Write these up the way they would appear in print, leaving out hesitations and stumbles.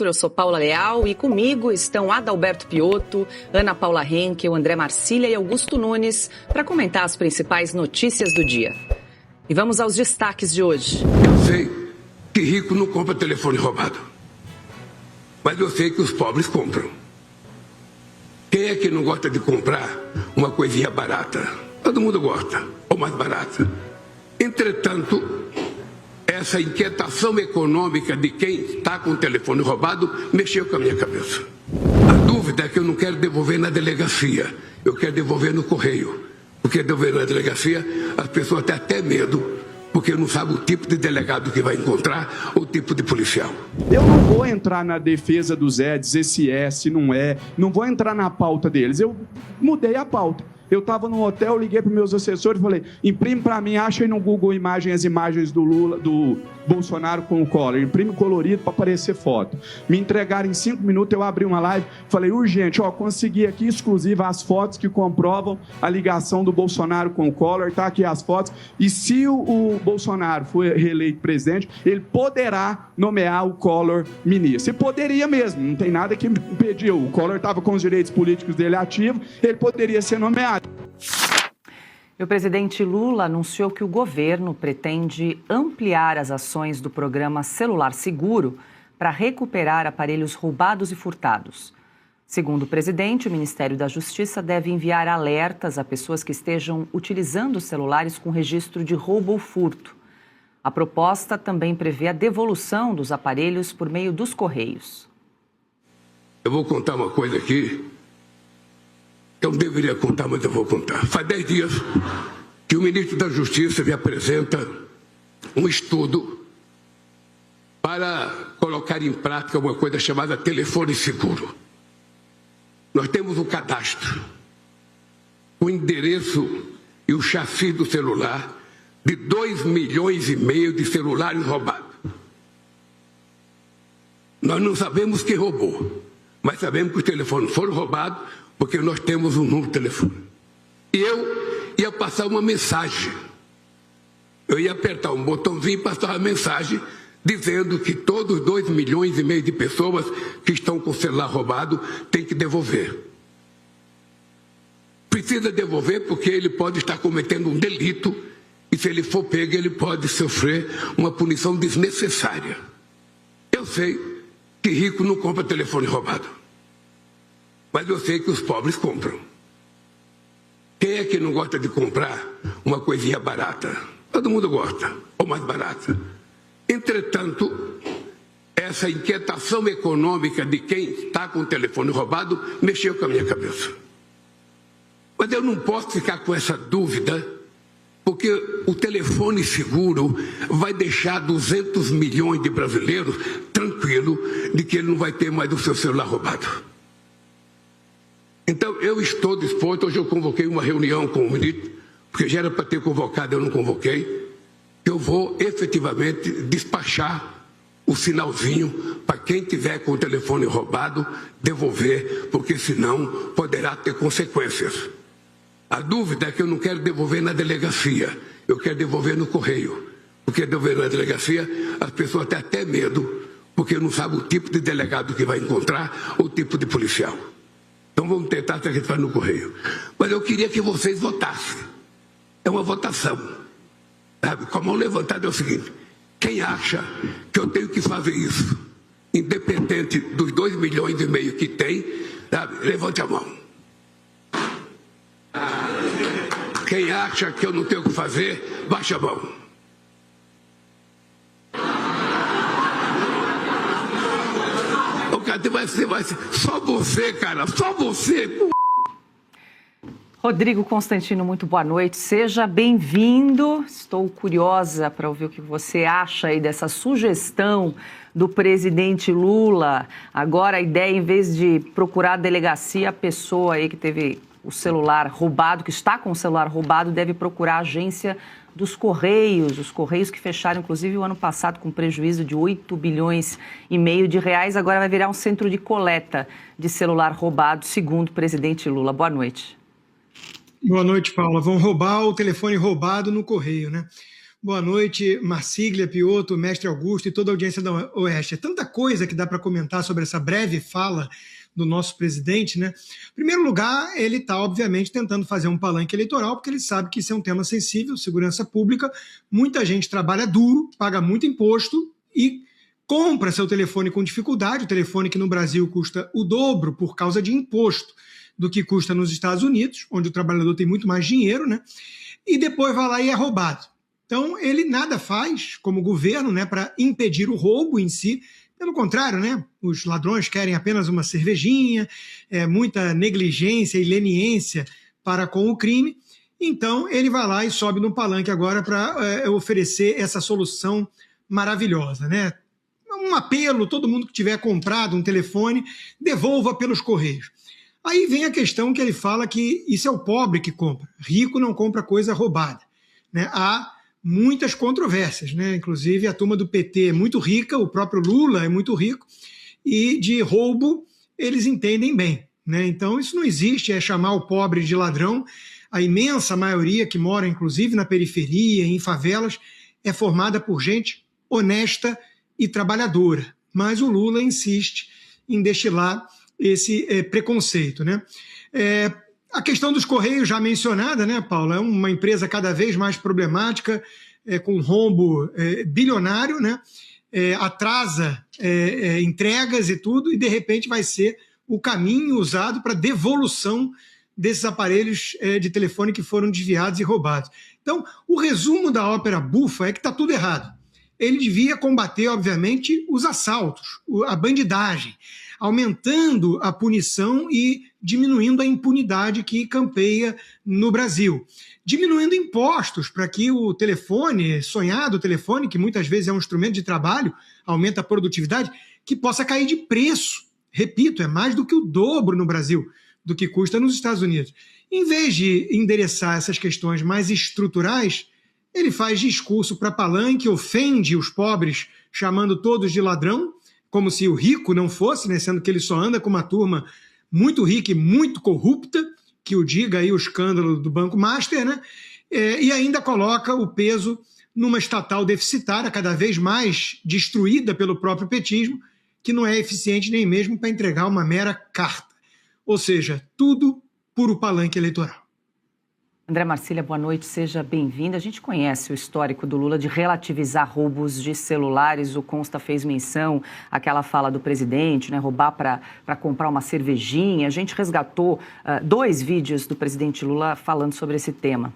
Eu sou Paula Leal e comigo estão Adalberto Piotto, Ana Paula Henkel, André Marcília e Augusto Nunes para comentar as principais notícias do dia. E vamos aos destaques de hoje. Eu sei que rico não compra telefone roubado, mas eu sei que os pobres compram. Quem é que não gosta de comprar uma coisinha barata? Todo mundo gosta, ou mais barata. Entretanto, essa inquietação econômica de quem está com o telefone roubado mexeu com a minha cabeça. A dúvida é que eu não quero devolver na delegacia, eu quero devolver no correio. Porque devolver na delegacia, as pessoas têm até medo, porque não sabem o tipo de delegado que vai encontrar, ou o tipo de policial. Eu não vou entrar na defesa do Zé, dizer se é, se não é, não vou entrar na pauta deles. Eu mudei a pauta. Eu estava no hotel, liguei para os meus assessores e falei, imprime para mim, acha aí no Google as imagens do Lula, do Bolsonaro com o Collor, imprime colorido para aparecer foto. Me entregaram em 5 minutos, eu abri uma live, falei, urgente, consegui aqui exclusiva as fotos que comprovam a ligação do Bolsonaro com o Collor, tá aqui as fotos, e se o Bolsonaro for reeleito presidente, ele poderá nomear o Collor ministro. E poderia mesmo, não tem nada que impediu. O Collor estava com os direitos políticos dele ativos, ele poderia ser nomeado. O presidente Lula anunciou que o governo pretende ampliar as ações do programa Celular Seguro para recuperar aparelhos roubados e furtados. Segundo o presidente, o Ministério da Justiça deve enviar alertas a pessoas que estejam utilizando celulares com registro de roubo ou furto. A proposta também prevê a devolução dos aparelhos por meio dos Correios. Eu vou contar uma coisa aqui. Eu não deveria contar, mas eu vou contar. Faz 10 dias que o ministro da Justiça me apresenta um estudo para colocar em prática uma coisa chamada telefone seguro. Nós temos um cadastro, o endereço e o chassi do celular de 2,5 milhões de celulares roubados. Nós não sabemos quem roubou, mas sabemos que os telefones foram roubados, porque nós temos um número de telefone. E eu ia passar uma mensagem. Eu ia apertar um botãozinho e passar uma mensagem dizendo que todos os 2,5 milhões de pessoas que estão com o celular roubado têm que devolver. Precisa devolver porque ele pode estar cometendo um delito e se ele for pego ele pode sofrer uma punição desnecessária. Eu sei que rico não compra telefone roubado, mas eu sei que os pobres compram. Quem é que não gosta de comprar uma coisinha barata? Todo mundo gosta, ou mais barata. Entretanto, essa inquietação econômica de quem está com o telefone roubado mexeu com a minha cabeça. Mas eu não posso ficar com essa dúvida, porque o telefone seguro vai deixar 200 milhões de brasileiros tranquilos de que ele não vai ter mais o seu celular roubado. Então, eu estou disposto, hoje eu convoquei uma reunião com o ministro, porque já era para ter convocado, eu não convoquei, eu vou efetivamente despachar o sinalzinho para quem tiver com o telefone roubado, devolver, porque senão poderá ter consequências. A dúvida é que eu não quero devolver na delegacia, eu quero devolver no correio, porque devolver na delegacia as pessoas têm até medo, porque não sabem o tipo de delegado que vai encontrar ou o tipo de policial. Então vamos tentar se a gente faz no correio. Mas eu queria que vocês votassem. É uma votação. Sabe? Com a mão levantada é o seguinte: quem acha que eu tenho que fazer isso, independente dos 2,5 milhões que tem, sabe? Levante a mão. Quem acha que eu não tenho que fazer, baixa a mão. Vai ser só você, cara, só você. Rodrigo Constantino, muito boa noite, seja bem-vindo. Estou curiosa para ouvir o que você acha aí dessa sugestão do presidente Lula. Agora a ideia, em vez de procurar a delegacia, a pessoa aí que teve o celular roubado, que está com o celular roubado, deve procurar a agência dos Correios, os Correios que fecharam, inclusive, o ano passado com prejuízo de 8,5 bilhões de reais, agora vai virar um centro de coleta de celular roubado, segundo o presidente Lula. Boa noite. Boa noite, Paula. Vão roubar o telefone roubado no Correio, né? Boa noite, Marcília, Piotto, Mestre Augusto e toda a audiência da Oeste. É tanta coisa que dá para comentar sobre essa breve fala do nosso presidente, né? Em primeiro lugar, ele está, obviamente, tentando fazer um palanque eleitoral, porque ele sabe que isso é um tema sensível, segurança pública. Muita gente trabalha duro, paga muito imposto e compra seu telefone com dificuldade, o telefone que no Brasil custa o dobro por causa de imposto do que custa nos Estados Unidos, onde o trabalhador tem muito mais dinheiro, né? E depois vai lá e é roubado. Então, ele nada faz, como governo, né, para impedir o roubo em si. Pelo contrário, né, os ladrões querem apenas uma cervejinha, muita negligência e leniência para com o crime. Então, ele vai lá e sobe no palanque agora para oferecer essa solução maravilhosa, né? Um apelo, todo mundo que tiver comprado um telefone, devolva pelos Correios. Aí vem a questão que ele fala que isso é o pobre que compra. Rico não compra coisa roubada, né? Há muitas controvérsias, né? Inclusive a turma do PT é muito rica, o próprio Lula é muito rico, e de roubo eles entendem bem, né? Então isso não existe, é chamar o pobre de ladrão. A imensa maioria que mora, inclusive, na periferia, em favelas, é formada por gente honesta e trabalhadora. Mas o Lula insiste em destilar esse preconceito, né? A questão dos Correios já mencionada, né, Paula? É uma empresa cada vez mais problemática, com rombo bilionário, né? Atrasa entregas e tudo, e de repente vai ser o caminho usado para devolução desses aparelhos de telefone que foram desviados e roubados. Então, o resumo da ópera bufa é que está tudo errado. Ele devia combater, obviamente, os assaltos, a bandidagem, aumentando a punição e diminuindo a impunidade que campeia no Brasil. Diminuindo impostos para que o telefone, sonhado telefone, que muitas vezes é um instrumento de trabalho, aumenta a produtividade, que possa cair de preço. Repito, é mais do que o dobro no Brasil do que custa nos Estados Unidos. Em vez de endereçar essas questões mais estruturais, ele faz discurso para palanque, ofende os pobres, chamando todos de ladrão, como se o rico não fosse, né, sendo que ele só anda com uma turma muito rica e muito corrupta, que o diga aí o escândalo do Banco Master, né? E ainda coloca o peso numa estatal deficitária, cada vez mais destruída pelo próprio petismo, que não é eficiente nem mesmo para entregar uma mera carta. Ou seja, tudo puro palanque eleitoral. André Marcília, boa noite, seja bem-vinda. A gente conhece o histórico do Lula de relativizar roubos de celulares. O Consta fez menção àquela fala do presidente, né, roubar para comprar uma cervejinha. A gente resgatou 2 vídeos do presidente Lula falando sobre esse tema.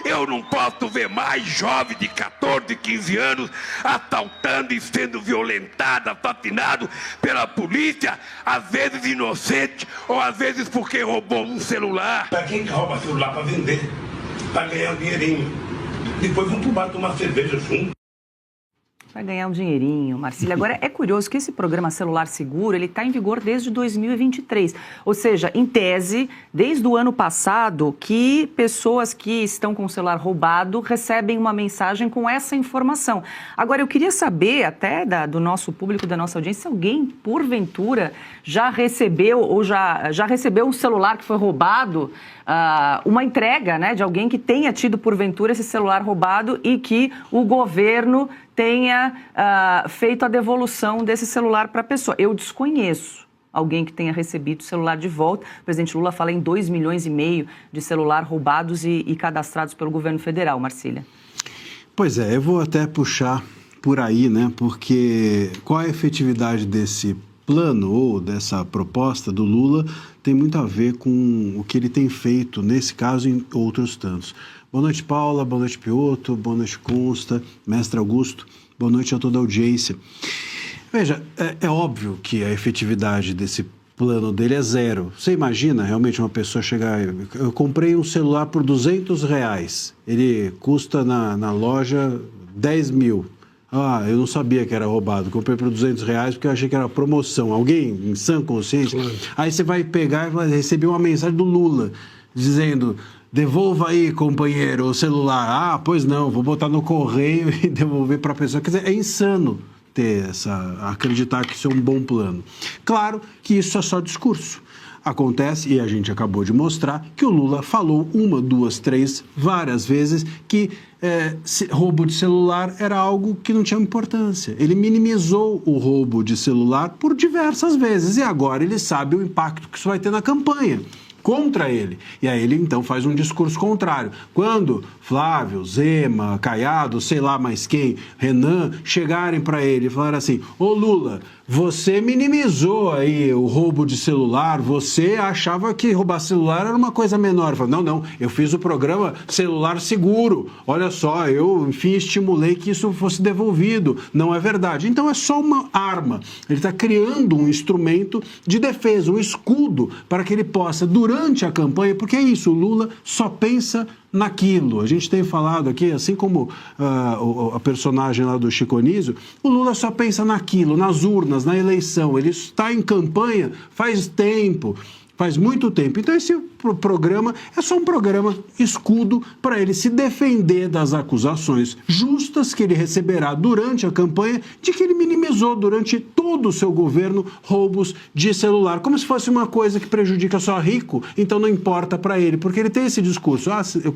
Eu não posso ver mais jovem de 14, 15 anos assaltando e sendo violentado, assassinado pela polícia, às vezes inocente ou às vezes porque roubou um celular. Para quem rouba celular para vender, para ganhar um dinheirinho. Depois vão pro bar tomar cerveja junto. Vai ganhar um dinheirinho, Marcília. Agora, é curioso que esse programa Celular Seguro, ele está em vigor desde 2023. Ou seja, em tese, desde o ano passado, que pessoas que estão com o celular roubado recebem uma mensagem com essa informação. Agora, eu queria saber, até do nosso público, da nossa audiência, se alguém, porventura, já recebeu ou já recebeu um celular que foi roubado, uma entrega, né, de alguém que tenha tido, porventura, esse celular roubado e que o governo tenha feito a devolução desse celular para a pessoa. Eu desconheço alguém que tenha recebido o celular de volta. O presidente Lula fala em 2,5 milhões de celular roubados e cadastrados pelo governo federal, Marcília. Pois é, eu vou até puxar por aí, né? Porque qual a efetividade desse plano ou dessa proposta do Lula tem muito a ver com o que ele tem feito, nesse caso, em outros tantos. Boa noite, Paula, boa noite, Piotto, boa noite, Consta, Mestre Augusto, boa noite a toda a audiência. Veja, é óbvio que a efetividade desse plano dele é zero. Você imagina realmente uma pessoa chegar... Eu comprei um celular por R$200, ele custa na loja 10 mil. Ah, eu não sabia que era roubado, comprei por R$200 porque eu achei que era promoção. Alguém em sã consciência? Claro. Aí você vai pegar e vai receber uma mensagem do Lula dizendo: devolva aí, companheiro, o celular. Ah, pois não, vou botar no correio e devolver para a pessoa. Quer dizer, é insano acreditar que isso é um bom plano. Claro que isso é só discurso. Acontece, e a gente acabou de mostrar, que o Lula falou 1, 2, 3, várias vezes que roubo de celular era algo que não tinha importância. Ele minimizou o roubo de celular por diversas vezes e agora ele sabe o impacto que isso vai ter na campanha contra ele. E aí ele, então, faz um discurso contrário. Quando Flávio, Zema, Caiado, sei lá mais quem, Renan, chegarem para ele e falarem assim: ô Lula, você minimizou aí o roubo de celular, você achava que roubar celular era uma coisa menor. Eu falo, não, eu fiz o programa Celular Seguro. Olha só, eu, enfim, estimulei que isso fosse devolvido. Não é verdade. Então é só uma arma. Ele está criando um instrumento de defesa, um escudo para que ele possa, durante a campanha, porque é isso, o Lula só pensa naquilo. A gente tem falado aqui, assim como a personagem lá do Chico Anísio, o Lula só pensa naquilo, nas urnas, na eleição. Ele está em campanha faz tempo, faz muito tempo. Então esse programa é só um programa escudo para ele se defender das acusações justas que ele receberá durante a campanha de que ele minimizou durante todo o seu governo roubos de celular, como se fosse uma coisa que prejudica só rico, então não importa para ele, porque ele tem esse discurso,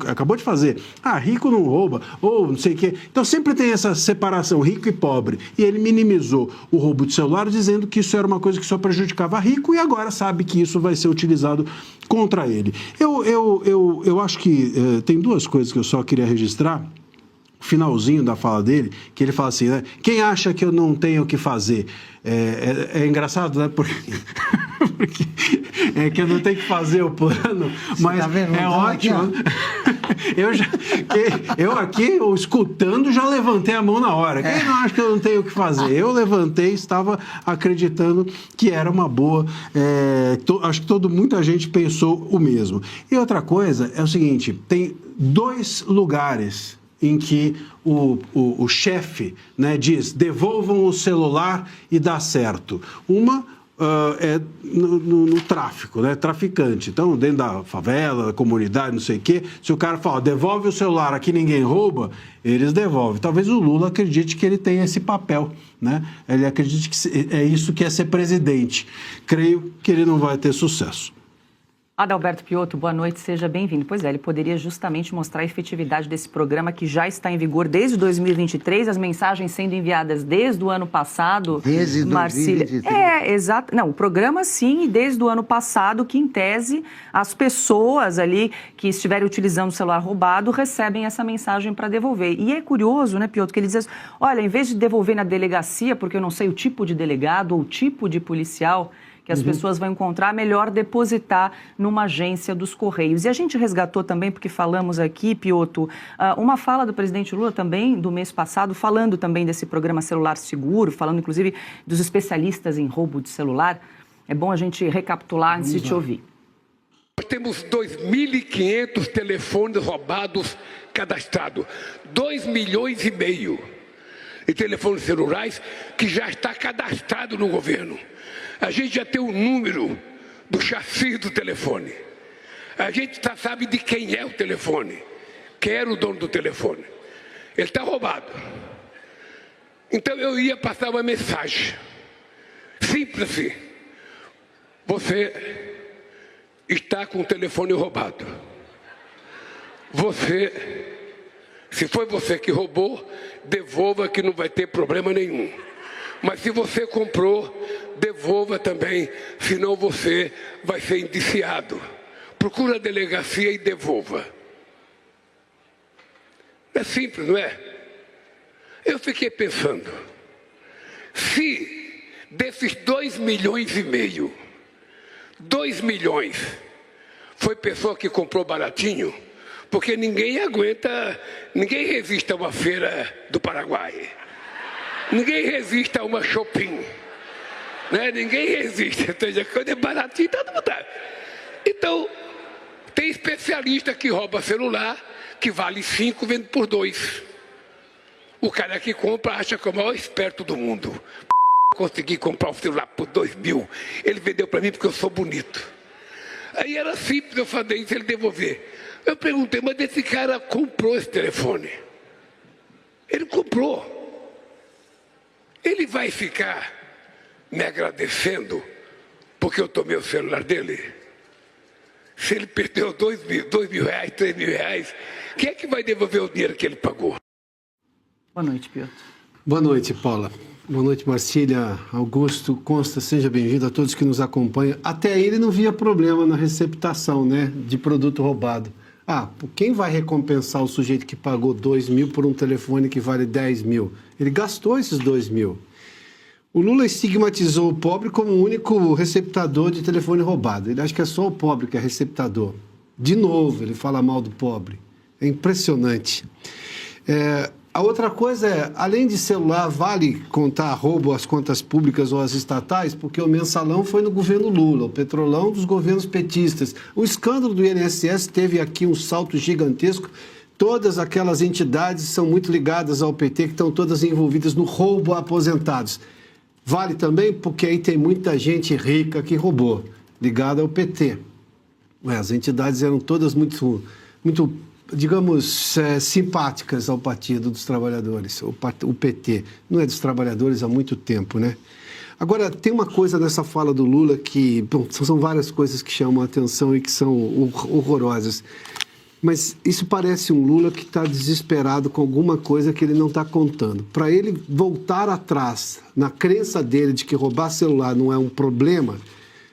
acabou de fazer, rico não rouba, ou não sei o quê. Então sempre tem essa separação, rico e pobre, e ele minimizou o roubo de celular dizendo que isso era uma coisa que só prejudicava rico e agora sabe que isso vai ser utilizado contra ele. Eu acho que tem duas coisas que eu só queria registrar. O finalzinho da fala dele, que ele fala assim, né? Quem acha que eu não tenho o que fazer? É engraçado, né? Porque é que eu não tenho que fazer o plano, mas tá vendo? É ótimo. Eu aqui, escutando, já levantei a mão na hora. Quem não acha que eu não tenho o que fazer? Eu levantei, estava acreditando que era uma boa. Acho que muita gente pensou o mesmo. E outra coisa é o seguinte, tem 2 lugares em que o chefe, né, diz, devolvam o celular e dá certo. Uma é no tráfico, né, traficante. Então, dentro da favela, da comunidade, não sei o quê, se o cara fala, devolve o celular, aqui ninguém rouba, eles devolvem. Talvez o Lula acredite que ele tem esse papel, né? Ele acredite que é isso que é ser presidente. Creio que ele não vai ter sucesso. Adalberto Piotto, boa noite, seja bem-vindo. Pois é, ele poderia justamente mostrar a efetividade desse programa que já está em vigor desde 2023, as mensagens sendo enviadas desde o ano passado. Desde 2023. Exato. Não, o programa sim, e desde o ano passado, que em tese as pessoas ali que estiverem utilizando o celular roubado recebem essa mensagem para devolver. E é curioso, né, Piotto, que ele diz, olha, em vez de devolver na delegacia, porque eu não sei o tipo de delegado ou o tipo de policial que as pessoas vão encontrar, melhor depositar numa agência dos Correios. E a gente resgatou também, porque falamos aqui, Piotto, uma fala do presidente Lula também, do mês passado, falando também desse programa Celular Seguro, falando inclusive dos especialistas em roubo de celular. É bom a gente recapitular antes de te ouvir. Nós temos 2.500 telefones roubados cadastrados, 2,5 milhões de telefones celulares que já está cadastrado no governo. A gente já tem o número do chassi do telefone. A gente já sabe de quem é o telefone, quem era o dono do telefone. Ele está roubado. Então eu ia passar uma mensagem simples assim. Você está com o telefone roubado. Se foi você que roubou, devolva que não vai ter problema nenhum. Mas se você comprou, devolva também, senão você vai ser indiciado. Procura a delegacia e devolva. É simples, não é? Eu fiquei pensando, se desses 2,5 milhões, 2 milhões foi pessoa que comprou baratinho, porque ninguém resiste a uma feira do Paraguai. Ninguém resiste a uma shopping, né? Ninguém resiste, ou seja, quando é baratinho, todo mundo dá. Então, tem especialista que rouba celular, que vale 5, vende por 2. O cara que compra acha que é o maior esperto do mundo. Consegui comprar um celular por 2.000. Ele vendeu para mim porque eu sou bonito. Aí era simples eu fazer isso e ele devolver. Eu perguntei, mas esse cara comprou esse telefone? Ele comprou. Ele vai ficar me agradecendo porque eu tomei o celular dele? Se ele perdeu 2.000 reais, 3.000 reais, quem é que vai devolver o dinheiro que ele pagou? Boa noite, Piotr. Boa noite, Paula. Boa noite, Marcília, Augusto, Consta, seja bem-vindo a todos que nos acompanham. Até aí ele não via problema na receptação, né, de produto roubado. Quem vai recompensar o sujeito que pagou 2.000 por um telefone que vale 10.000? Ele gastou esses 2.000. O Lula estigmatizou o pobre como o único receptador de telefone roubado. Ele acha que é só o pobre que é receptador. De novo, ele fala mal do pobre. É impressionante. A outra coisa é, além de celular, vale contar roubo às contas públicas ou às estatais, porque o mensalão foi no governo Lula, o petrolão dos governos petistas. O escândalo do INSS teve aqui um salto gigantesco. Todas aquelas entidades são muito ligadas ao PT, que estão todas envolvidas no roubo a aposentados. Vale também porque aí tem muita gente rica que roubou, ligada ao PT. As entidades eram todas muito digamos, simpáticas ao Partido dos Trabalhadores, o PT. Não é dos trabalhadores há muito tempo, né? Agora, tem uma coisa nessa fala do Lula que... Bom, são várias coisas que chamam a atenção e que são horrorosas. Mas isso parece um Lula que está desesperado com alguma coisa que ele não está contando. Para ele voltar atrás na crença dele de que roubar celular não é um problema,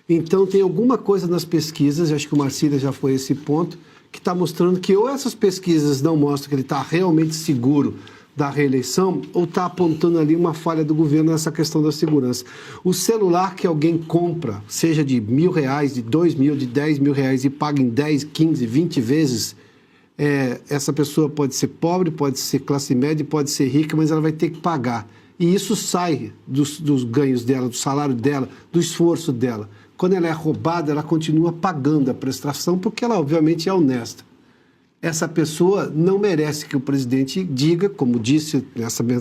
então tem alguma coisa nas pesquisas, acho que o Marcília já foi a esse ponto, que está mostrando que ou essas pesquisas não mostram que ele está realmente seguro da reeleição, ou está apontando ali uma falha do governo nessa questão da segurança. O celular que alguém compra, seja de R$1.000, de R$2.000, de R$10.000 e paga em 10, 15, 20 vezes, essa pessoa pode ser pobre, pode ser classe média, pode ser rica, mas ela vai ter que pagar. E isso sai dos ganhos dela, do salário dela, do esforço dela. Quando ela é roubada, ela continua pagando a prestação porque ela, obviamente, é honesta. Essa pessoa não merece que o presidente diga, como disse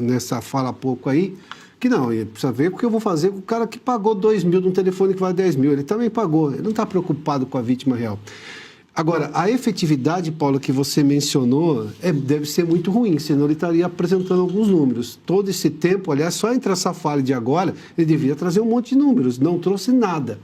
nessa fala há pouco aí, que não, ele precisa ver o que eu vou fazer com o cara que pagou 2.000 de um telefone que vale 10.000. Ele também pagou, ele não está preocupado com a vítima real. Agora, a efetividade, Paulo, que você mencionou, deve ser muito ruim, senão ele estaria apresentando alguns números. Todo esse tempo, aliás, só entre essa fala de agora, ele devia trazer um monte de números, não trouxe nada.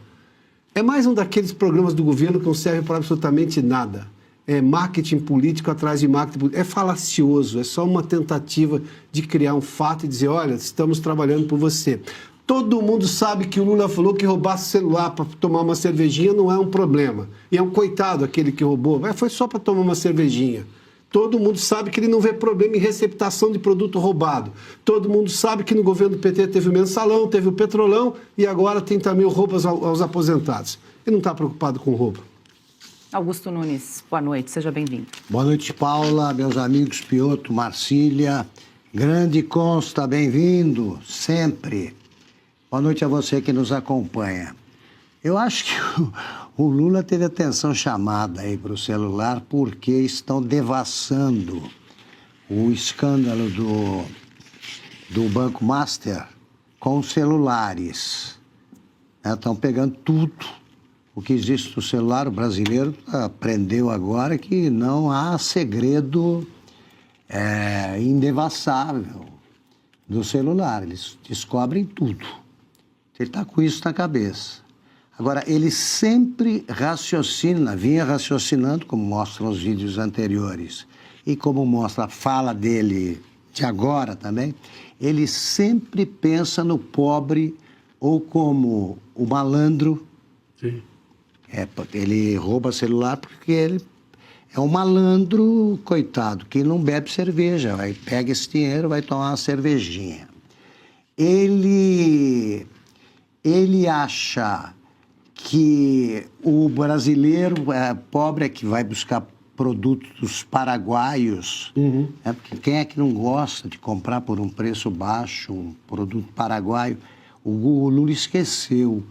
É mais um daqueles programas do governo que não serve para absolutamente nada. É marketing político atrás de marketing político. É falacioso, é só uma tentativa de criar um fato e dizer, olha, estamos trabalhando por você. Todo mundo sabe que o Lula falou que roubar celular para tomar uma cervejinha não é um problema. E é um coitado aquele que roubou. Foi só para tomar uma cervejinha. Todo mundo sabe que ele não vê problema em receptação de produto roubado. Todo mundo sabe que no governo do PT teve o mensalão, teve o petrolão e agora tem também o roubo aos aposentados. Ele não está preocupado com o roubo. Augusto Nunes, boa noite, seja bem-vindo. Boa noite, Paula, meus amigos Piotr, Marcília, grande Consta, bem-vindo, sempre. Boa noite a você que nos acompanha. Eu acho que o Lula teve atenção chamada aí para o celular porque estão devassando o escândalo do Banco Master com celulares. Estão pegando tudo o que existe no celular. O brasileiro aprendeu agora que não há segredo indevassável do celular. Eles descobrem tudo. Ele está com isso na cabeça. Agora, ele sempre vinha raciocinando, como mostram os vídeos anteriores, e como mostra a fala dele de agora também, ele sempre pensa no pobre ou como o malandro. Sim. Ele rouba celular porque ele é um malandro, coitado, que não bebe cerveja, pega esse dinheiro, vai tomar uma cervejinha. Ele acha que o brasileiro pobre é que vai buscar produtos paraguaios, porque quem é que não gosta de comprar por um preço baixo um produto paraguaio? O Lula esqueceu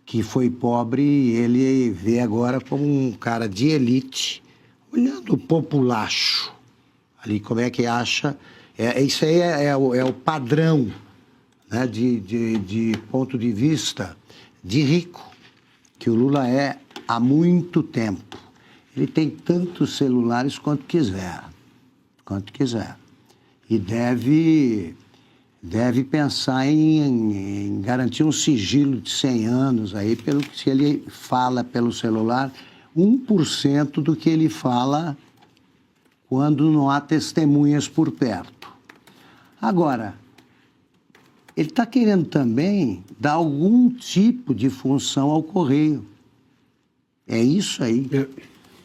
que foi pobre e ele vê agora como um cara de elite, olhando o populacho ali, como é que acha Isso aí é o padrão, né, de ponto de vista de rico, que o Lula é há muito tempo. Ele tem tantos celulares quanto quiser. E deve pensar em garantir um sigilo de 100 anos aí, se ele fala pelo celular 1% do que ele fala quando não há testemunhas por perto. Agora, ele está querendo também dar algum tipo de função ao Correio. É isso aí.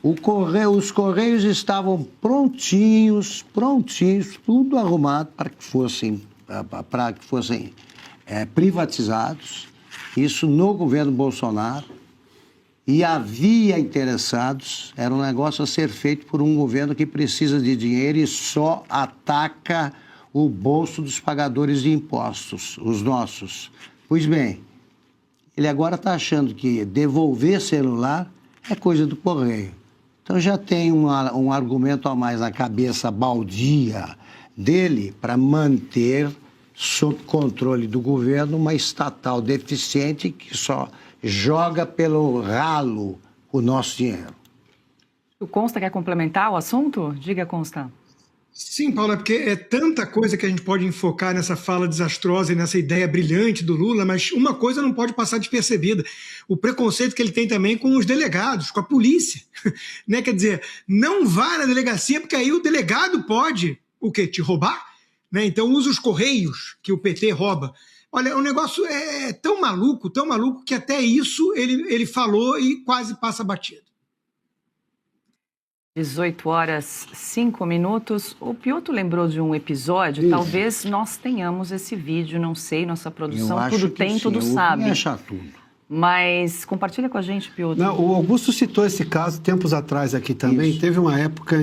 Os Correios estavam prontinhos, tudo arrumado para que fossem privatizados. Isso no governo Bolsonaro. E havia interessados. Era um negócio a ser feito por um governo que precisa de dinheiro e só ataca o bolso dos pagadores de impostos, os nossos. Pois bem, ele agora está achando que devolver celular é coisa do Correio. Então já tem um argumento a mais na cabeça baldia dele para manter sob controle do governo uma estatal deficiente que só joga pelo ralo o nosso dinheiro. O Consta quer complementar o assunto? Diga, Consta. Sim, Paulo, é porque é tanta coisa que a gente pode enfocar nessa fala desastrosa e nessa ideia brilhante do Lula, mas uma coisa não pode passar despercebida: o preconceito que ele tem também com os delegados, com a polícia. Né? Quer dizer, não vá na delegacia porque aí o delegado pode, o quê? Te roubar? Né? Então usa os correios que o PT rouba. Olha, o negócio é tão maluco, que até isso ele falou e quase passa batido. 18h05. O Piotr lembrou de um episódio, isso. Talvez nós tenhamos esse vídeo, não sei, nossa produção tudo tem, tudo sabe. Achar tudo. Mas compartilha com a gente, Piotr. Não, o Augusto citou esse caso tempos atrás aqui também. Isso. Teve uma época,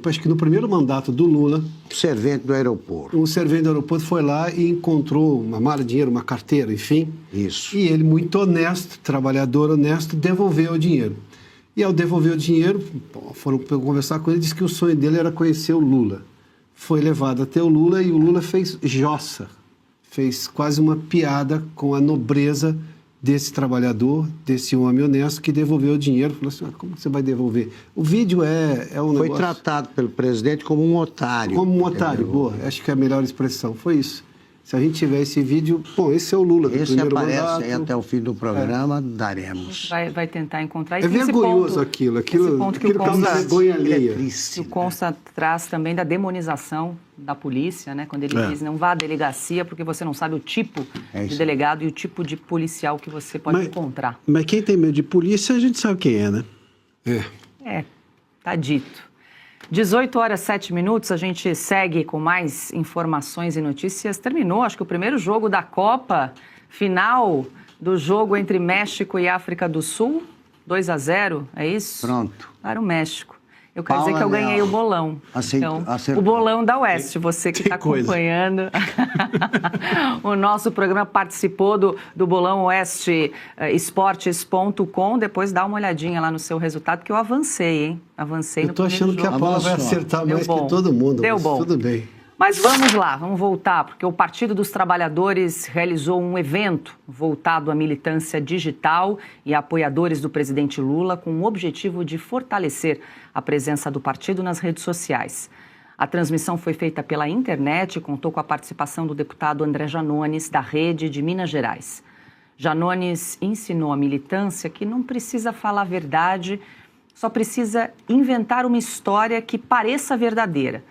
acho que no primeiro mandato do Lula... O servente do aeroporto. Um servente do aeroporto foi lá e encontrou uma mala de dinheiro, uma carteira, enfim. Isso. E ele, muito honesto, trabalhador honesto, devolveu o dinheiro. E ao devolver o dinheiro, foram conversar com ele, disse que o sonho dele era conhecer o Lula. Foi levado até o Lula e o Lula fez jossa, fez quase uma piada com a nobreza desse trabalhador, desse homem honesto que devolveu o dinheiro. Falou assim, como você vai devolver? O vídeo é um negócio... Foi tratado pelo presidente como um otário. Como um otário, boa. Acho que é a melhor expressão. Foi isso. Se a gente tiver esse vídeo, bom, esse é o Lula do primeiro mandato. Esse aparece aí até o fim do programa, daremos. Vai tentar encontrar. É vergonhoso aquilo causa vergonha alheia. O Consta traz também da demonização da polícia, né? Quando ele diz, não vá à delegacia porque você não sabe o tipo de delegado e o tipo de policial que você pode encontrar. Mas quem tem medo de polícia, a gente sabe quem é, né? Tá dito. 18h07, a gente segue com mais informações e notícias. Terminou, acho que o primeiro jogo da Copa, final do jogo entre México e África do Sul, 2-0, é isso? Pronto. Para o México. Eu quero dizer que eu ganhei o bolão. Acertou. O bolão da Oeste, você que está acompanhando. O nosso programa participou do bolão Oeste esportes.com. Depois dá uma olhadinha lá no seu resultado, que eu avancei, hein? Avancei no primeiro jogo. Eu tô achando que a Paula vai acertar mais que todo mundo. Deu bom. Tudo bem. Mas vamos lá, vamos voltar, porque o Partido dos Trabalhadores realizou um evento voltado à militância digital e a apoiadores do presidente Lula com o objetivo de fortalecer a presença do partido nas redes sociais. A transmissão foi feita pela internet e contou com a participação do deputado André Janones, da Rede de Minas Gerais. Janones ensinou a militância que não precisa falar a verdade, só precisa inventar uma história que pareça verdadeira.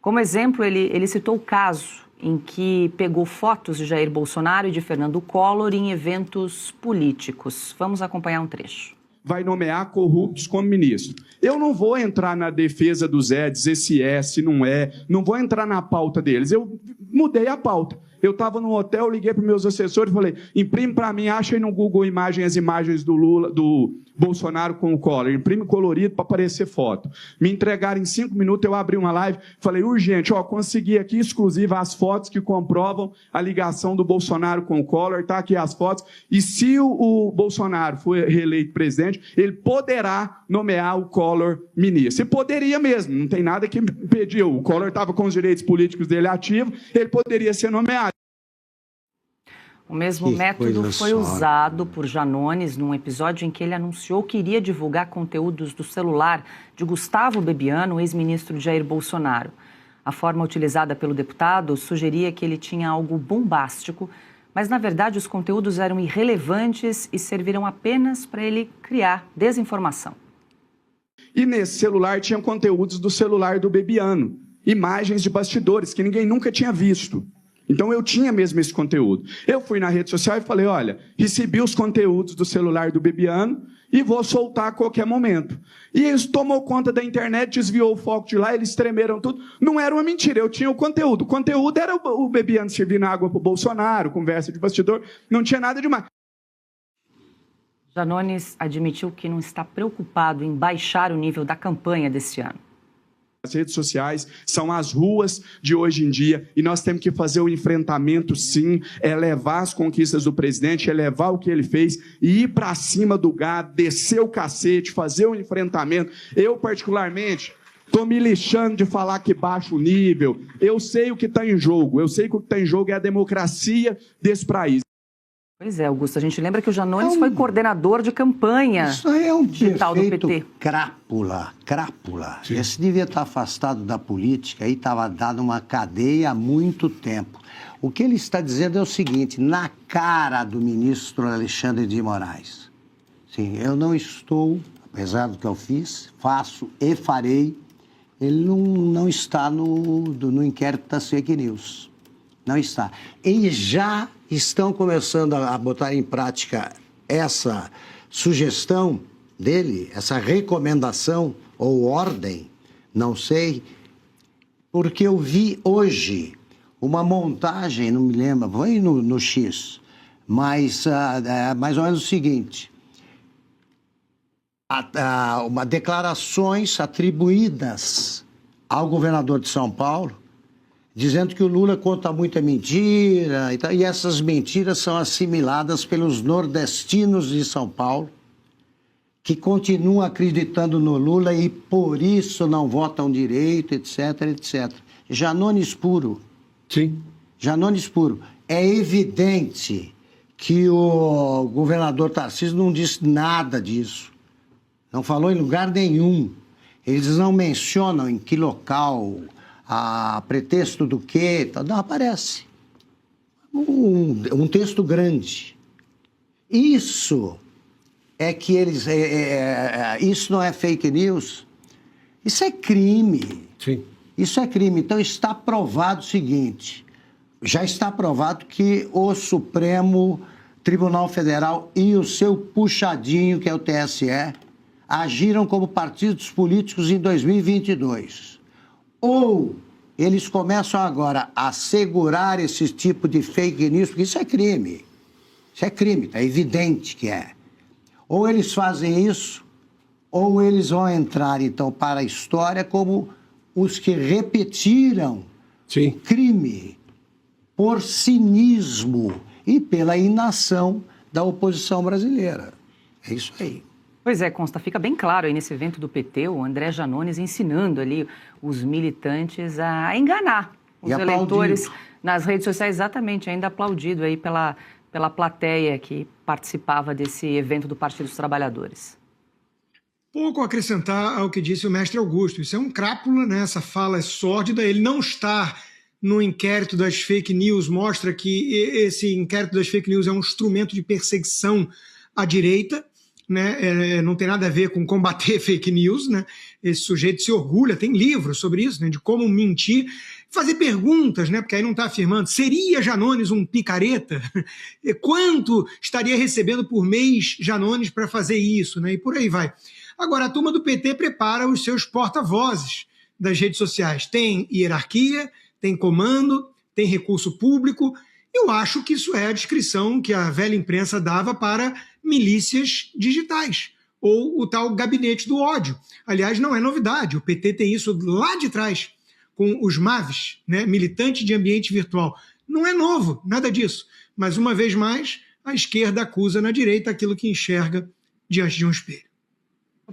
Como exemplo, ele citou o caso em que pegou fotos de Jair Bolsonaro e de Fernando Collor em eventos políticos. Vamos acompanhar um trecho. Vai nomear corruptos como ministro. Eu não vou entrar na defesa do Zé, dizer se é, se não é, não vou entrar na pauta deles. Eu mudei a pauta. Eu estava no hotel, liguei para os meus assessores e falei, imprime para mim, acha aí no Google Imagens as imagens do Lula, do Bolsonaro com o Collor, imprime colorido para aparecer foto. Me entregaram em 5 minutos, eu abri uma live, falei, urgente, consegui aqui exclusiva as fotos que comprovam a ligação do Bolsonaro com o Collor, tá aqui as fotos, e se o Bolsonaro for reeleito presidente, ele poderá nomear o Collor ministro. E poderia mesmo, não tem nada que impediu. O Collor estava com os direitos políticos dele ativos, ele poderia ser nomeado. O mesmo método foi usado por Janones num episódio em que ele anunciou que iria divulgar conteúdos do celular de Gustavo Bebiano, ex-ministro de Jair Bolsonaro. A forma utilizada pelo deputado sugeria que ele tinha algo bombástico, mas, na verdade, os conteúdos eram irrelevantes e serviram apenas para ele criar desinformação. E nesse celular tinham conteúdos do celular do Bebiano, imagens de bastidores que ninguém nunca tinha visto. Então eu tinha mesmo esse conteúdo. Eu fui na rede social e falei, olha, recebi os conteúdos do celular do Bebiano e vou soltar a qualquer momento. E eles tomou conta da internet, desviou o foco de lá, eles tremeram tudo. Não era uma mentira, eu tinha o conteúdo. O conteúdo era o Bebiano servindo água para o Bolsonaro, conversa de bastidor, não tinha nada demais. Janones admitiu que não está preocupado em baixar o nível da campanha deste ano. As redes sociais são as ruas de hoje em dia e nós temos que fazer o enfrentamento, sim, levar as conquistas do presidente, levar o que ele fez e ir para cima do gado, descer o cacete, fazer o enfrentamento. Eu, particularmente, estou me lixando de falar que baixa o nível. Eu sei o que está em jogo. Eu sei que o que está em jogo é a democracia desse país. Pois é, Augusto, a gente lembra que o Janones foi coordenador de campanha isso é um digital do PT. Crápula. Sim. Esse devia estar afastado da política e estava dado uma cadeia há muito tempo. O que ele está dizendo é o seguinte, na cara do ministro Alexandre de Moraes. Sim, eu não estou, apesar do que eu fiz, faço e farei, ele não está no inquérito das fake news. Não está. E já estão começando a botar em prática essa sugestão dele, essa recomendação ou ordem, não sei, porque eu vi hoje uma montagem, não me lembro, foi no X, mas mais ou menos o seguinte, declarações atribuídas ao governador de São Paulo, dizendo que o Lula conta muita mentira, e essas mentiras são assimiladas pelos nordestinos de São Paulo, que continuam acreditando no Lula e por isso não votam direito, etc, etc. Janones puro. Sim. Janones puro. É evidente que o governador Tarcísio não disse nada disso. Não falou em lugar nenhum. Eles não mencionam em que local, a pretexto do quê, não aparece. Um texto grande. Isso é que eles... isso não é fake news, isso é crime. Sim. Isso é crime. Então está provado o seguinte, já está provado que o Supremo Tribunal Federal e o seu puxadinho, que é o TSE, agiram como partidos políticos em 2022. Ou eles começam agora a segurar esse tipo de fake news, porque isso é crime. Isso é crime, é evidente que é. Ou eles fazem isso, ou eles vão entrar, então, para a história como os que repetiram Sim. crime por cinismo e pela inação da oposição brasileira. É isso aí. Pois é, Consta, fica bem claro aí nesse evento do PT, o André Janones ensinando ali os militantes a enganar os eleitores nas redes sociais, exatamente, ainda aplaudido aí pela plateia que participava desse evento do Partido dos Trabalhadores. Pouco a acrescentar ao que disse o mestre Augusto. Isso é um crápula, né? Essa fala é sórdida. Ele não estar no inquérito das fake news mostra que esse inquérito das fake news é um instrumento de perseguição à direita, né? Não tem nada a ver com combater fake news, né? Esse sujeito se orgulha, tem livros sobre isso, né? De como mentir, fazer perguntas, né? Porque aí não está afirmando, seria Janones um picareta? Quanto estaria recebendo por mês Janones para fazer isso, né? E por aí vai. Agora, a turma do PT prepara os seus porta-vozes das redes sociais. Tem hierarquia, tem comando, tem recurso público Eu acho que isso é a descrição que a velha imprensa dava para milícias digitais, ou o tal gabinete do ódio. Aliás, não é novidade, o PT tem isso lá de trás, com os MAVs, né, militantes de ambiente virtual. Não é novo, nada disso. Mas, uma vez mais, a esquerda acusa na direita aquilo que enxerga diante de um espelho.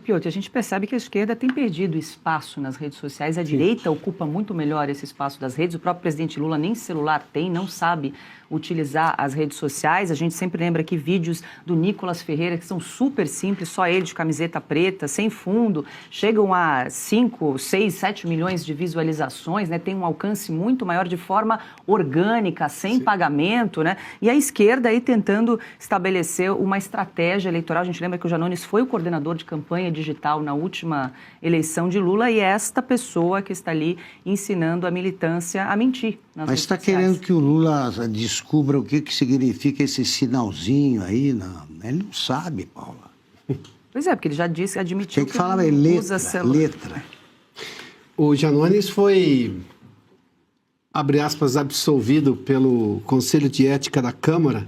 Piotr, a gente percebe que a esquerda tem perdido espaço nas redes sociais, a direita ocupa muito melhor esse espaço das redes, o próprio presidente Lula nem celular tem, não sabe utilizar as redes sociais. A gente sempre lembra aqui vídeos do Nicolas Ferreira, que são super simples, só ele de camiseta preta, sem fundo, chegam a 5, 6, 7 milhões de visualizações, né? Tem um alcance muito maior de forma orgânica, sem pagamento, né? E a esquerda aí tentando estabelecer uma estratégia eleitoral. A gente lembra que o Janones foi o coordenador de campanha digital na última eleição de Lula e é esta pessoa que está ali ensinando a militância a mentir nas Mas está querendo que o Lula descubra o que significa esse sinalzinho aí? Não, ele não sabe, Paula. Pois é, porque ele já disse, admitiu que falar letra, usa celular. letra. O Janones foi, abre aspas, absolvido pelo Conselho de Ética da Câmara.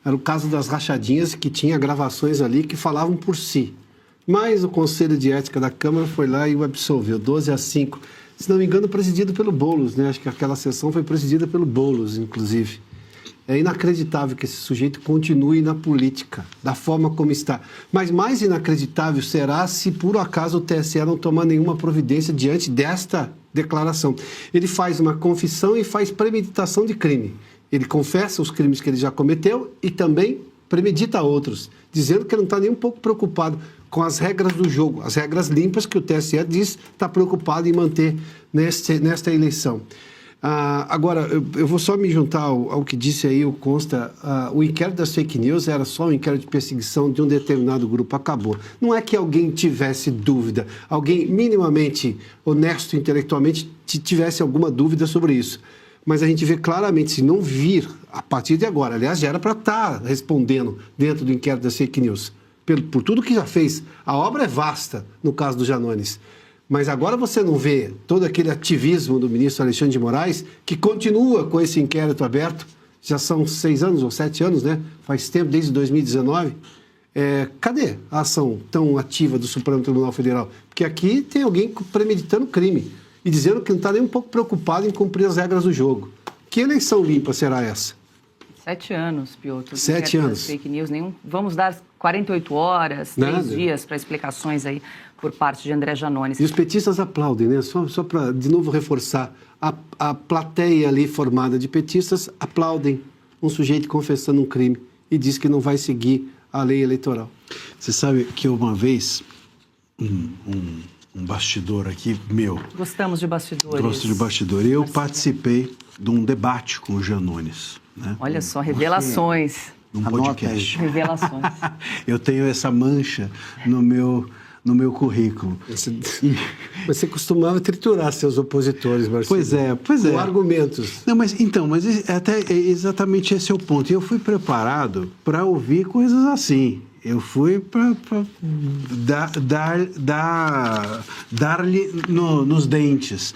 Era o caso das rachadinhas, que tinha gravações ali que falavam por si. Mas o Conselho de Ética da Câmara foi lá e o absolveu, 12-5. Se não me engano, presidido pelo Boulos, né? Acho que aquela sessão foi presidida pelo Boulos, inclusive. É inacreditável que esse sujeito continue na política, da forma como está. Mas mais inacreditável será se, por acaso, o TSE não tomar nenhuma providência diante desta declaração. Ele faz uma confissão e faz premeditação de crime. Ele confessa os crimes que ele já cometeu e também premedita outros, dizendo que ele não está nem um pouco preocupado com as regras do jogo, as regras limpas que o TSE diz está preocupado em manter nesta eleição. Agora, eu vou só me juntar ao que disse aí o Consta. O inquérito das fake news era só um inquérito de perseguição de um determinado grupo, acabou. Não é que alguém tivesse dúvida, alguém minimamente honesto intelectualmente tivesse alguma dúvida sobre isso. Mas a gente vê claramente, se não vir a partir de agora, aliás, já era para estar respondendo dentro do inquérito das fake news, por tudo que já fez. A obra é vasta, no caso do Janones. Mas agora você não vê todo aquele ativismo do ministro Alexandre de Moraes, que continua com esse inquérito aberto, já são 6 anos ou 7 anos, né? Faz tempo, desde 2019. Cadê a ação tão ativa do Supremo Tribunal Federal? Porque aqui tem alguém premeditando crime e dizendo que não está nem um pouco preocupado em cumprir as regras do jogo. Que eleição limpa será essa? 7 anos, Piotr. 7 anos. Fake news, vamos dar 48 horas, 3 dias para explicações aí por parte de André Janones. E os petistas aplaudem, né? Só para, de novo, reforçar. A plateia ali formada de petistas aplaudem um sujeito confessando um crime e diz que não vai seguir a lei eleitoral. Você sabe que uma vez, um bastidor aqui meu... Gostamos de bastidores. Gosto de bastidor. Eu participei de um debate com o Janones. Né? Olha só, revelações. Num podcast. Revelações. Eu tenho essa mancha no meu currículo. Você costumava triturar seus opositores, Marcelo. Pois é. Com argumentos. Não, mas até exatamente esse é o ponto. Eu fui preparado para ouvir coisas assim. Eu fui para dar-lhe nos dentes.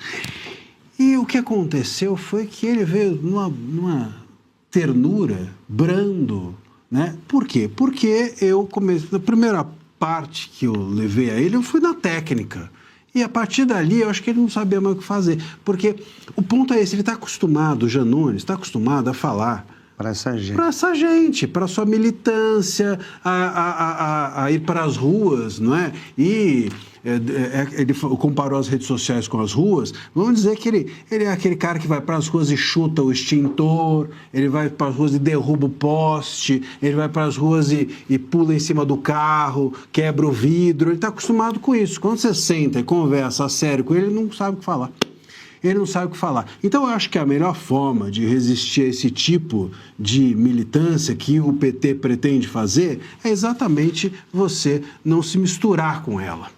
E o que aconteceu foi que ele veio numa ternura, brando, né? Por quê? Porque eu comecei... A primeira parte que eu levei a ele, eu fui na técnica. E a partir dali, eu acho que ele não sabia mais o que fazer. Porque o ponto é esse, ele está acostumado, o Janones está acostumado a falar... Para essa gente. Para essa gente, para a sua militância, a ir para as ruas, não é? E ele comparou as redes sociais com as ruas. Vamos dizer que ele é aquele cara que vai para as ruas e chuta o extintor, ele vai para as ruas e derruba o poste, ele vai para as ruas e pula em cima do carro, quebra o vidro. Ele está acostumado com isso. Quando você senta e conversa a sério com ele, ele não sabe o que falar. Ele não sabe o que falar. Então, eu acho que a melhor forma de resistir a esse tipo de militância que o PT pretende fazer é exatamente você não se misturar com ela.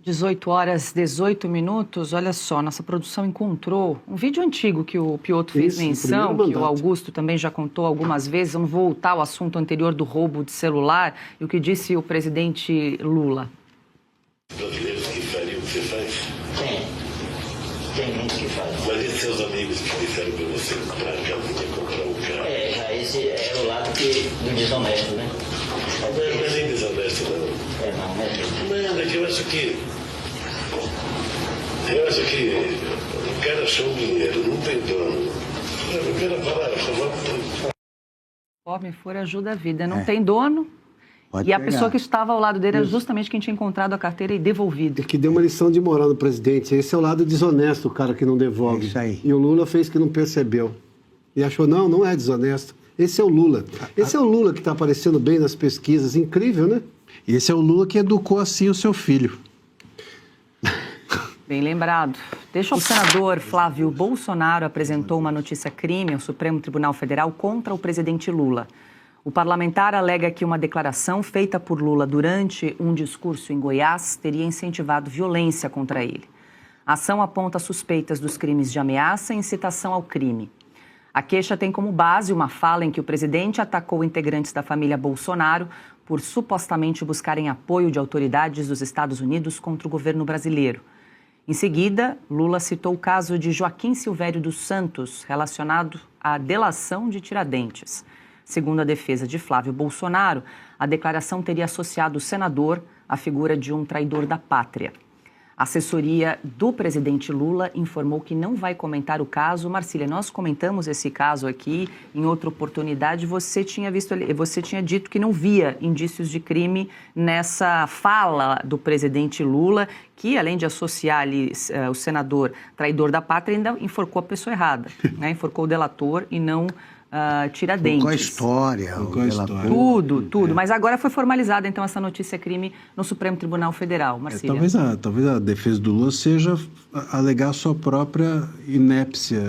18 horas, 18 minutos. Olha só, nossa produção encontrou um vídeo antigo que o Piotr fez menção, que o Augusto também já contou algumas vezes. Vamos voltar ao assunto anterior do roubo de celular e o que disse o presidente Lula. Brasileiros que fariam o que você faz? tem gente que faz. Mas esses seus amigos que disseram para você comprar a galinha, comprar o carro... Já esse é o lado do desonesto, né? Não é nem desonesto, não. Não, né? Não, é que eu acho que o cara achou o dinheiro, não tem dono. O cara fala, Conforme for, ajuda a vida. Não tem dono. Pode e a pegar. pessoa que estava ao lado dele era justamente quem tinha encontrado a carteira e devolvido. Que deu uma lição de moral no presidente. Esse é o lado desonesto, o cara que não devolve. É isso aí. E o Lula fez que não percebeu. E achou, não é desonesto. Esse é o Lula. Esse é o Lula que está aparecendo bem nas pesquisas. Incrível, né? E esse é o Lula que educou assim o seu filho. Bem lembrado. O senador Flávio Bolsonaro apresentou uma notícia-crime ao Supremo Tribunal Federal contra o presidente Lula. O parlamentar alega que uma declaração feita por Lula durante um discurso em Goiás teria incentivado violência contra ele. A ação aponta suspeitas dos crimes de ameaça e incitação ao crime. A queixa tem como base uma fala em que o presidente atacou integrantes da família Bolsonaro por supostamente buscarem apoio de autoridades dos Estados Unidos contra o governo brasileiro. Em seguida, Lula citou o caso de Joaquim Silvério dos Santos, relacionado à delação de Tiradentes. Segundo a defesa de Flávio Bolsonaro, a declaração teria associado o senador à figura de um traidor da pátria. A assessoria do presidente Lula informou que não vai comentar o caso. Marcília, nós comentamos esse caso aqui em outra oportunidade. Você tinha dito que não via indícios de crime nessa fala do presidente Lula, que além de associar ali o senador traidor da pátria, ainda enforcou a pessoa errada, né? Enforcou o delator e não Tiradentes. Com a história. Tudo. Mas agora foi formalizada, então, essa notícia-crime no Supremo Tribunal Federal, Marcília. Talvez a defesa do Lula seja alegar sua própria inépcia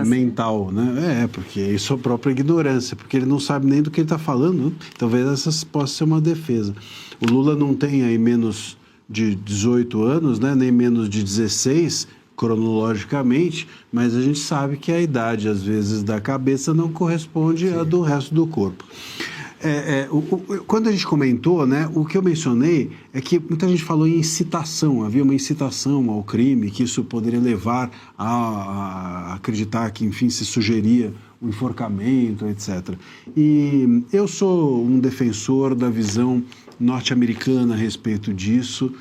mental, né? Porque é sua própria ignorância, porque ele não sabe nem do que ele está falando, né? Talvez essa possa ser uma defesa. O Lula não tem aí menos de 18 anos, né? Nem menos de 16, cronologicamente, mas a gente sabe que a idade, às vezes, da cabeça não corresponde à do resto do corpo. Quando a gente comentou, né, o que eu mencionei é que muita gente falou em incitação, havia uma incitação ao crime, que isso poderia levar a acreditar que, enfim, se sugeria o enforcamento, etc. E eu sou um defensor da visão norte-americana a respeito disso,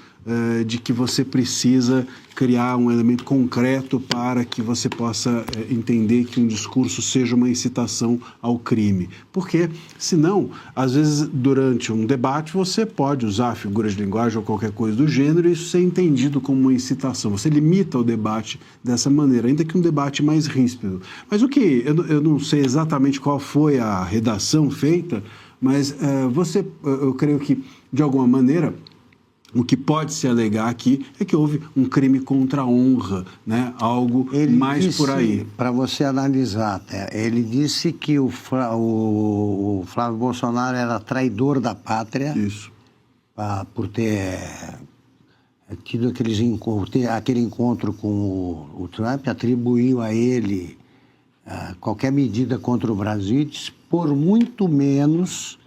de que você precisa criar um elemento concreto para que você possa entender que um discurso seja uma incitação ao crime. Porque, senão, às vezes, durante um debate, você pode usar figuras de linguagem ou qualquer coisa do gênero e isso ser entendido como uma incitação. Você limita o debate dessa maneira, ainda que um debate mais ríspido. Mas eu não sei exatamente qual foi a redação feita, mas eu creio que, de alguma maneira, o que pode se alegar aqui é que houve um crime contra a honra, né? Algo ele mais disse, por aí. Para você analisar, ele disse que o Flávio Bolsonaro era traidor da pátria. Isso. Por ter tido aquele encontro com o Trump, atribuiu a ele qualquer medida contra o Brasil, por muito menos...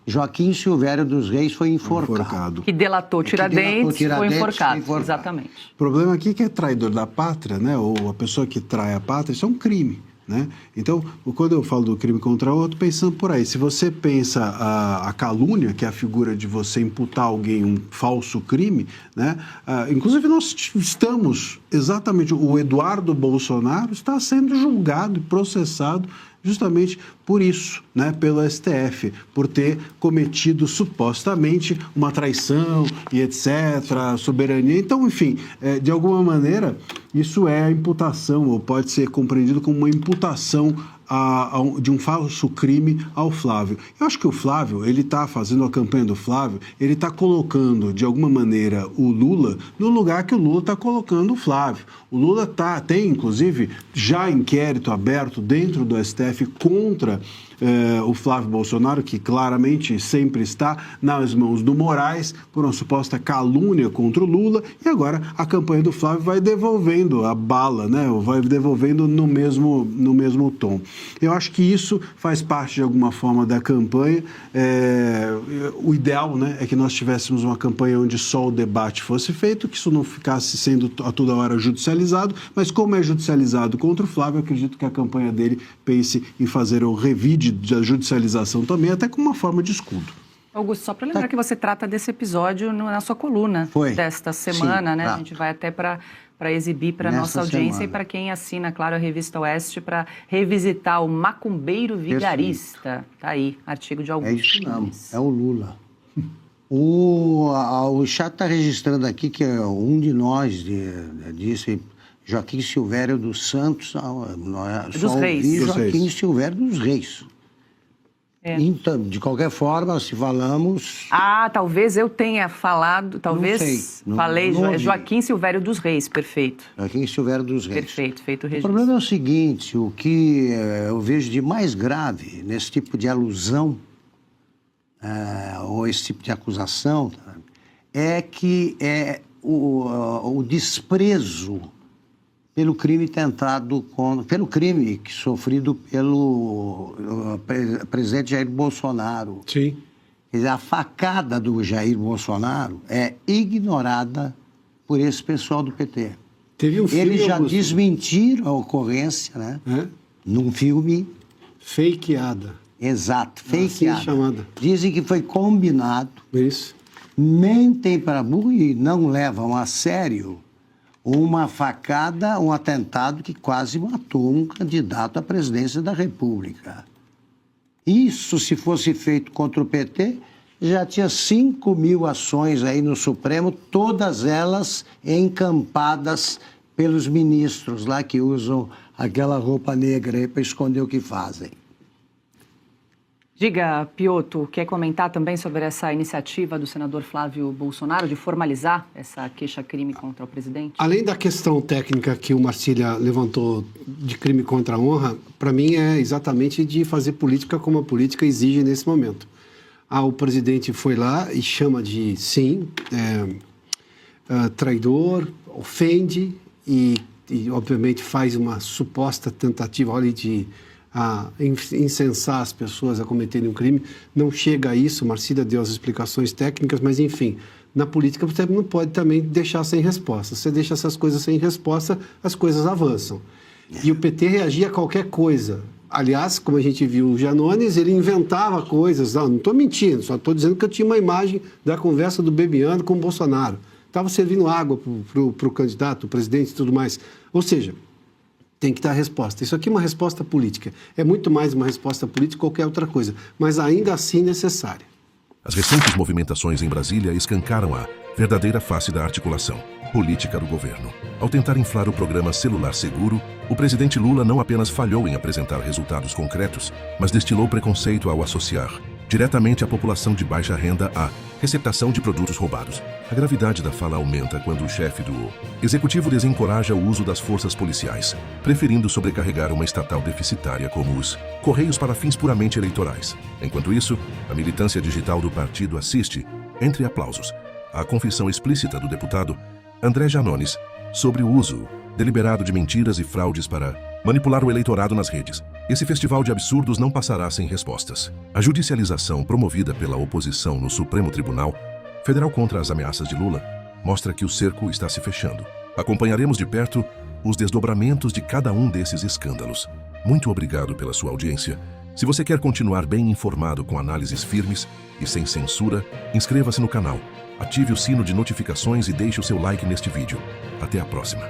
Joaquim Silvério dos Reis foi enforcado. Que delatou Tiradentes, foi enforcado. Exatamente. O problema aqui é que é traidor da pátria, né? Ou a pessoa que trai a pátria, isso é um crime, né? Então, quando eu falo do crime contra o outro, pensando por aí, se você pensa a calúnia, que é a figura de você imputar a alguém um falso crime, né? Inclusive nós estamos, exatamente, o Eduardo Bolsonaro está sendo julgado e processado justamente por isso, né, pelo STF, por ter cometido supostamente uma traição e etc., soberania. Então, enfim, de alguma maneira, isso é a imputação, ou pode ser compreendido como uma imputação de um falso crime ao Flávio. Eu acho que o Flávio, ele está fazendo a campanha do Flávio, ele está colocando, de alguma maneira, o Lula no lugar que o Lula está colocando o Flávio. O Lula tem, inclusive, já inquérito aberto dentro do STF contra o Flávio Bolsonaro, que claramente sempre está nas mãos do Moraes por uma suposta calúnia contra o Lula, e agora a campanha do Flávio vai devolvendo a bala, né? Vai devolvendo no mesmo tom. Eu acho que isso faz parte de alguma forma da campanha. O ideal, né, é que nós tivéssemos uma campanha onde só o debate fosse feito, que isso não ficasse sendo a toda hora judicializado, mas como é judicializado contra o Flávio, eu acredito que a campanha dele pense em fazer o revide da judicialização também, até como uma forma de escudo. Augusto, só para lembrar que você trata desse episódio na sua coluna desta semana, né? A gente vai até para exibir para a nossa audiência e para quem assina, claro, a Revista Oeste, para revisitar o macumbeiro vigarista. Tá aí, artigo de Augusto. É isso mesmo, é o Lula. O chat está registrando aqui que um de nós disse Joaquim Silvério dos Santos, dos Reis. Joaquim Silvério dos Reis. Então, de qualquer forma, se falamos... talvez eu tenha falado, talvez falei Joaquim Silvério dos Reis, perfeito. Joaquim Silvério dos Reis. Perfeito, feito o registro. O problema é o seguinte, o que eu vejo de mais grave nesse tipo de alusão, ou esse tipo de acusação, é que o desprezo pelo crime pelo crime sofrido pelo presidente Jair Bolsonaro. Sim. Quer dizer, a facada do Jair Bolsonaro é ignorada por esse pessoal do PT. Teve um filme, eles já Augusto, desmentiram a ocorrência, né? Num filme... Fakeada. Exato, fakeada. Assim chamada. Dizem que foi combinado. Isso. Mentem para burro e não levam a sério uma facada, um atentado que quase matou um candidato à presidência da República. Isso, se fosse feito contra o PT, já tinha 5.000 ações aí no Supremo, todas elas encampadas pelos ministros lá que usam aquela roupa negra aí para esconder o que fazem. Diga, Piotto, quer comentar também sobre essa iniciativa do senador Flávio Bolsonaro de formalizar essa queixa-crime contra o presidente? Além da questão técnica que o Marcília levantou de crime contra a honra, para mim é exatamente de fazer política como a política exige nesse momento. O presidente foi lá e chama de, sim, traidor, ofende e, obviamente, faz uma suposta tentativa de incensar as pessoas a cometerem um crime. Não chega a isso, Marcília deu as explicações técnicas, mas, enfim, na política você não pode também deixar sem resposta. Se você deixa essas coisas sem resposta, as coisas avançam. E o PT reagia a qualquer coisa. Aliás, como a gente viu o Janones, ele inventava coisas. Não estou mentindo, só estou dizendo que eu tinha uma imagem da conversa do Bebiano com o Bolsonaro. Estava servindo água para o candidato, o presidente e tudo mais. Ou seja, tem que dar resposta. Isso aqui é uma resposta política. É muito mais uma resposta política que qualquer outra coisa, mas ainda assim necessária. As recentes movimentações em Brasília escancaram a verdadeira face da articulação política do governo. Ao tentar inflar o programa Celular Seguro, o presidente Lula não apenas falhou em apresentar resultados concretos, mas destilou preconceito ao associar diretamente a população de baixa renda à receptação de produtos roubados. A gravidade da fala aumenta quando o chefe do executivo desencoraja o uso das forças policiais, preferindo sobrecarregar uma estatal deficitária como os Correios para fins puramente eleitorais. Enquanto isso, a militância digital do partido assiste, entre aplausos, à confissão explícita do deputado André Janones sobre o uso deliberado de mentiras e fraudes para manipular o eleitorado nas redes. Esse festival de absurdos não passará sem respostas. A judicialização promovida pela oposição no Supremo Tribunal Federal contra as ameaças de Lula mostra que o cerco está se fechando. Acompanharemos de perto os desdobramentos de cada um desses escândalos. Muito obrigado pela sua audiência. Se você quer continuar bem informado com análises firmes e sem censura, inscreva-se no canal, ative o sino de notificações e deixe o seu like neste vídeo. Até a próxima.